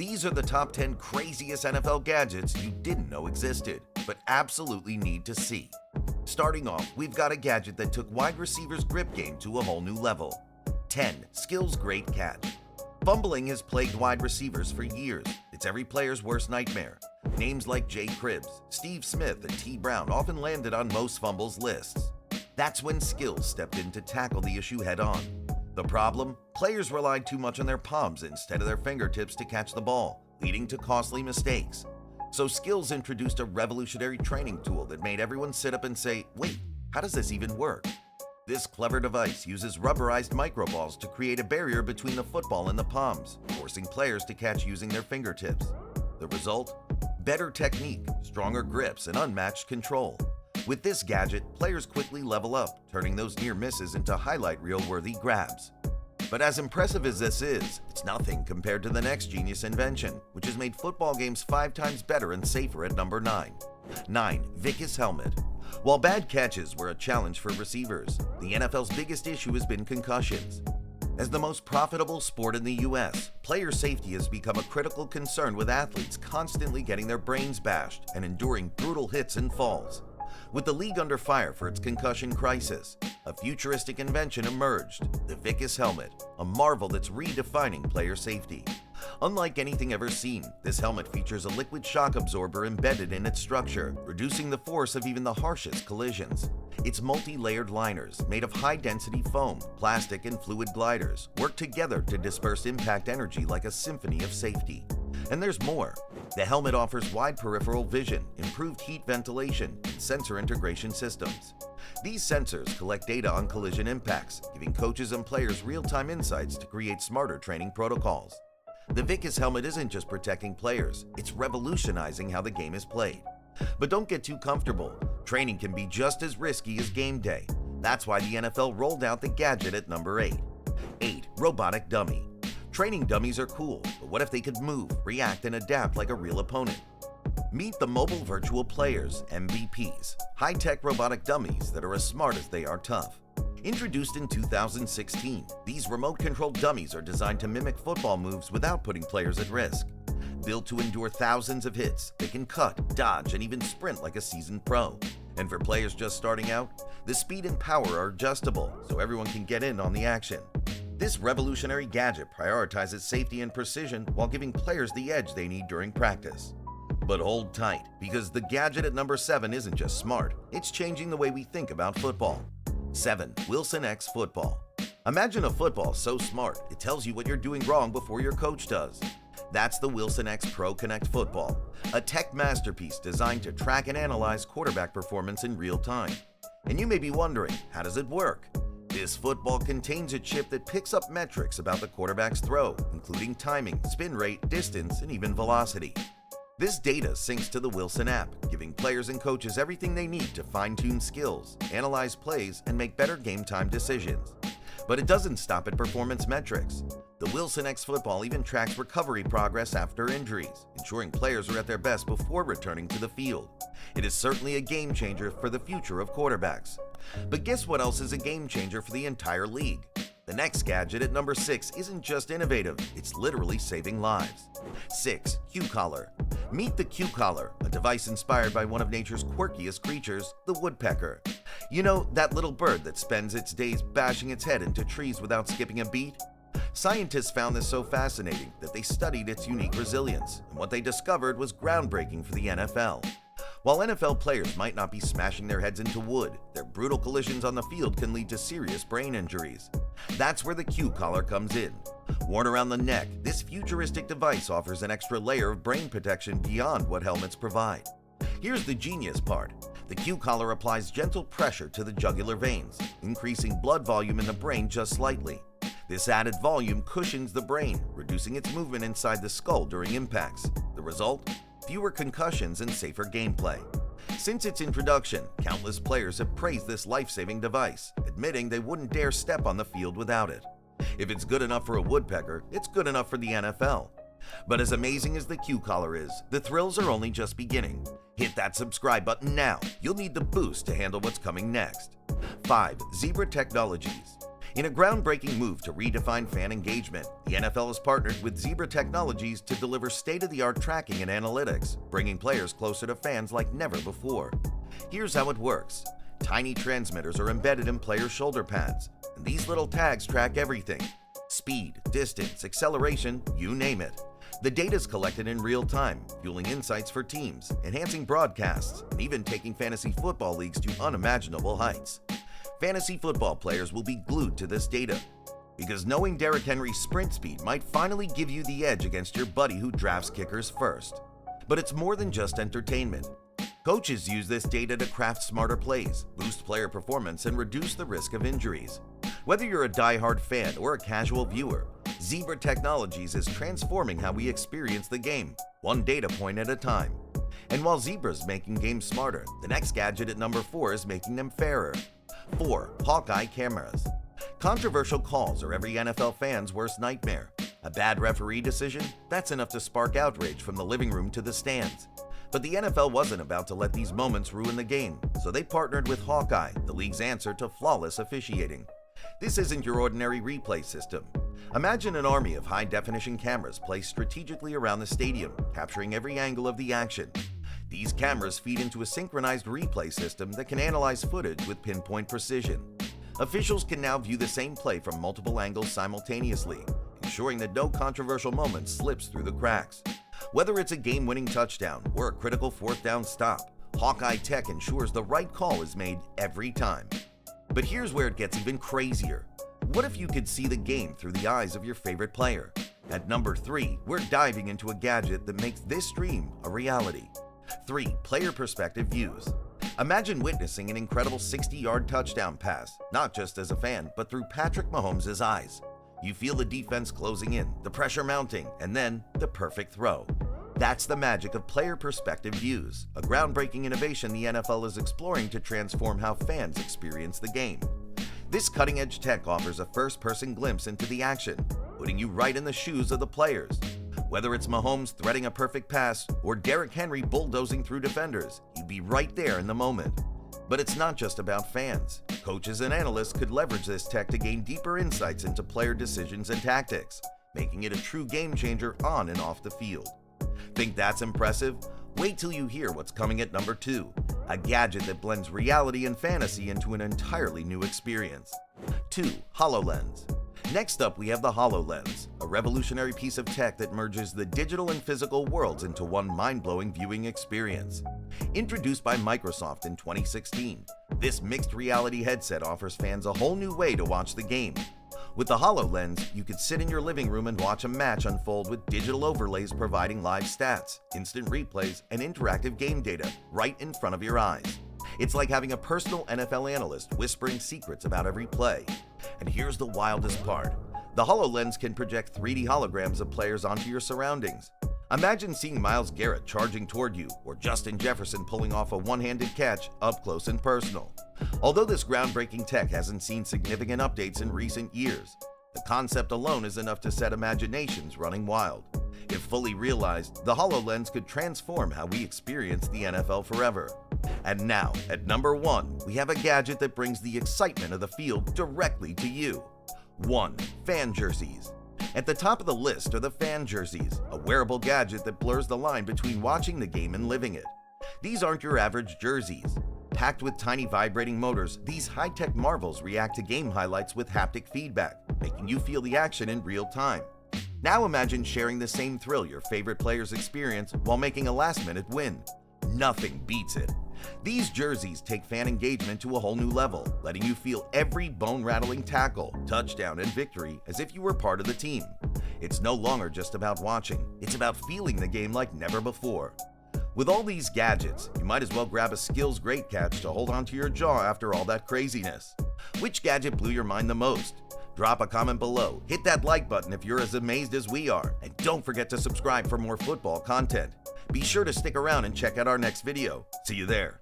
These are the top 10 craziest NFL gadgets you didn't know existed, but absolutely need to see. Starting off, we've got a gadget that took wide receivers' grip game to a whole new level. 10. Skills Great Catch. Fumbling has plagued wide receivers for years. It's every player's worst nightmare. Names like Jay Cribbs, Steve Smith, and T. Brown often landed on most fumbles lists. That's when Skills stepped in to tackle the issue head-on. The problem? Players relied too much on their palms instead of their fingertips to catch the ball, leading to costly mistakes. So Skills introduced a revolutionary training tool that made everyone sit up and say, "Wait, how does this even work?" This clever device uses rubberized microballs to create a barrier between the football and the palms, forcing players to catch using their fingertips. The result? Better technique, stronger grips, and unmatched control. With this gadget, players quickly level up, turning those near misses into highlight reel-worthy grabs. But as impressive as this is, it's nothing compared to the next genius invention, which has made football games 5 times better and safer at number 9. 9. Vicus Helmet. While bad catches were a challenge for receivers, the NFL's biggest issue has been concussions. As the most profitable sport in the US, player safety has become a critical concern, with athletes constantly getting their brains bashed and enduring brutal hits and falls. With the league under fire for its concussion crisis, a futuristic invention emerged, the Vicus Helmet, a marvel that's redefining player safety. Unlike anything ever seen, this helmet features a liquid shock absorber embedded in its structure, reducing the force of even the harshest collisions. Its multi-layered liners, made of high-density foam, plastic, and fluid gliders, work together to disperse impact energy like a symphony of safety. And there's more. The helmet offers wide peripheral vision, improved heat ventilation, and sensor integration systems. These sensors collect data on collision impacts, giving coaches and players real-time insights to create smarter training protocols. The Vicus helmet isn't just protecting players, it's revolutionizing how the game is played. But don't get too comfortable. Training can be just as risky as game day. That's why the NFL rolled out the gadget at number 8. 8. Robotic Dummy. Training dummies are cool, but what if they could move, react, and adapt like a real opponent? Meet the Mobile Virtual Players, MVPs, high-tech robotic dummies that are as smart as they are tough. Introduced in 2016, these remote-controlled dummies are designed to mimic football moves without putting players at risk. Built to endure thousands of hits, they can cut, dodge, and even sprint like a seasoned pro. And for players just starting out, the speed and power are adjustable, so everyone can get in on the action. This revolutionary gadget prioritizes safety and precision while giving players the edge they need during practice. But hold tight, because the gadget at number 7 isn't just smart, it's changing the way we think about football. 7. Wilson X Football. Imagine a football so smart, it tells you what you're doing wrong before your coach does. That's the Wilson X Pro Connect Football, a tech masterpiece designed to track and analyze quarterback performance in real time. And you may be wondering, how does it work? This football contains a chip that picks up metrics about the quarterback's throw, including timing, spin rate, distance, and even velocity. This data syncs to the Wilson app, giving players and coaches everything they need to fine-tune skills, analyze plays, and make better game-time decisions. But it doesn't stop at performance metrics. The Wilson X Football even tracks recovery progress after injuries, ensuring players are at their best before returning to the field. It is certainly a game changer for the future of quarterbacks. But guess what else is a game changer for the entire league? The next gadget at number 6 isn't just innovative, it's literally saving lives. 6. Q-Collar. Meet the Q-Collar, a device inspired by one of nature's quirkiest creatures, the woodpecker. You know, that little bird that spends its days bashing its head into trees without skipping a beat? Scientists found this so fascinating that they studied its unique resilience, and what they discovered was groundbreaking for the NFL. While NFL players might not be smashing their heads into wood, their brutal collisions on the field can lead to serious brain injuries. That's where the Q-Collar comes in. Worn around the neck, this futuristic device offers an extra layer of brain protection beyond what helmets provide. Here's the genius part. The Q-Collar applies gentle pressure to the jugular veins, increasing blood volume in the brain just slightly. This added volume cushions the brain, reducing its movement inside the skull during impacts. The result? Fewer concussions and safer gameplay. Since its introduction, countless players have praised this life-saving device, admitting they wouldn't dare step on the field without it. If it's good enough for a woodpecker, it's good enough for the NFL. But as amazing as the Q-Collar is, the thrills are only just beginning. Hit that subscribe button now. You'll need the boost to handle what's coming next. 5. Zebra Technologies. In a groundbreaking move to redefine fan engagement, the NFL has partnered with Zebra Technologies to deliver state-of-the-art tracking and analytics, bringing players closer to fans like never before. Here's how it works. Tiny transmitters are embedded in players' shoulder pads, and these little tags track everything: speed, distance, acceleration, you name it. The data is collected in real time, fueling insights for teams, enhancing broadcasts, and even taking fantasy football leagues to unimaginable heights. Fantasy football players will be glued to this data, because knowing Derrick Henry's sprint speed might finally give you the edge against your buddy who drafts kickers first. But it's more than just entertainment. Coaches use this data to craft smarter plays, boost player performance, and reduce the risk of injuries. Whether you're a die-hard fan or a casual viewer, Zebra Technologies is transforming how we experience the game, one data point at a time. And while Zebra's making games smarter, the next gadget at number 4 is making them fairer. 4. Hawkeye Cameras. Controversial calls are every NFL fan's worst nightmare. A bad referee decision? That's enough to spark outrage from the living room to the stands. But the NFL wasn't about to let these moments ruin the game, so they partnered with Hawkeye, the league's answer to flawless officiating. This isn't your ordinary replay system. Imagine an army of high-definition cameras placed strategically around the stadium, capturing every angle of the action. These cameras feed into a synchronized replay system that can analyze footage with pinpoint precision. Officials can now view the same play from multiple angles simultaneously, ensuring that no controversial moment slips through the cracks. Whether it's a game-winning touchdown or a critical fourth down stop, Hawkeye Tech ensures the right call is made every time. But here's where it gets even crazier. What if you could see the game through the eyes of your favorite player? At number 3, we're diving into a gadget that makes this dream a reality. 3. Player perspective views. Imagine witnessing an incredible 60-yard touchdown pass, not just as a fan, but through Patrick Mahomes' eyes. You feel the defense closing in, the pressure mounting, and then the perfect throw. That's the magic of player perspective views, a groundbreaking innovation the NFL is exploring to transform how fans experience the game. This cutting-edge tech offers a first-person glimpse into the action, putting you right in the shoes of the players. Whether it's Mahomes threading a perfect pass or Derrick Henry bulldozing through defenders, you'd be right there in the moment. But it's not just about fans. Coaches and analysts could leverage this tech to gain deeper insights into player decisions and tactics, making it a true game changer on and off the field. Think that's impressive? Wait till you hear what's coming at number 2, a gadget that blends reality and fantasy into an entirely new experience. 2. HoloLens. Next up, we have the HoloLens, a revolutionary piece of tech that merges the digital and physical worlds into one mind-blowing viewing experience. Introduced by Microsoft in 2016, this mixed reality headset offers fans a whole new way to watch the game. With the HoloLens, you could sit in your living room and watch a match unfold with digital overlays providing live stats, instant replays, and interactive game data right in front of your eyes. It's like having a personal NFL analyst whispering secrets about every play. And here's the wildest part. The HoloLens can project 3D holograms of players onto your surroundings. Imagine seeing Myles Garrett charging toward you, or Justin Jefferson pulling off a one-handed catch up close and personal. Although this groundbreaking tech hasn't seen significant updates in recent years, the concept alone is enough to set imaginations running wild. If fully realized, the HoloLens could transform how we experience the NFL forever. And now, at number 1, we have a gadget that brings the excitement of the field directly to you. 1. Fan jerseys. At the top of the list are the fan jerseys, a wearable gadget that blurs the line between watching the game and living it. These aren't your average jerseys. Packed with tiny vibrating motors, these high-tech marvels react to game highlights with haptic feedback, making you feel the action in real time. Now imagine sharing the same thrill your favorite players experience while making a last-minute win. Nothing beats it. These jerseys take fan engagement to a whole new level, letting you feel every bone-rattling tackle, touchdown, and victory as if you were part of the team. It's no longer just about watching, it's about feeling the game like never before. With all these gadgets, you might as well grab a Skills Great Catch to hold onto your jaw after all that craziness. Which gadget blew your mind the most? Drop a comment below, hit that like button if you're as amazed as we are, and don't forget to subscribe for more football content. Be sure to stick around and check out our next video. See you there.